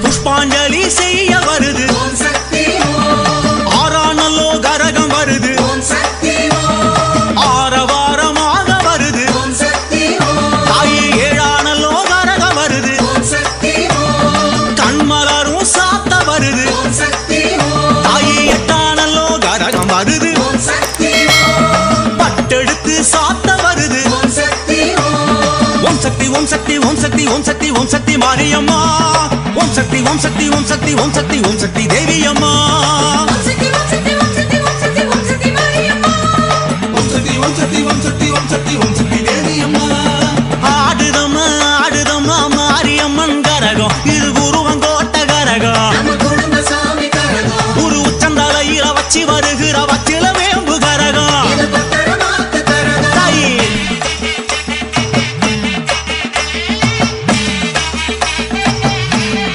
புஷ்பாஞ்சலி செய்ய வருது ஆறானல்லோ கரகம் வருது ஆரவாரமாக வருது தாயி ஏழானல்லோ கரகம் வருது கண்மலரும் சாத்த வருது தாயி எட்டானல்லோ கரகம் வருது பட்டெடுத்து சாத்த வருது ஓம் சக்தி ஓம் சக்தி ஓம் சக்தி ஓம் சக்தி ஓம் சக்தி மாரியம்மா ஓம் சக்தி ஓம் சக்தி ஓம் சக்தி ஓம் சக்தி ஓம் சக்தி தேவி அம்மா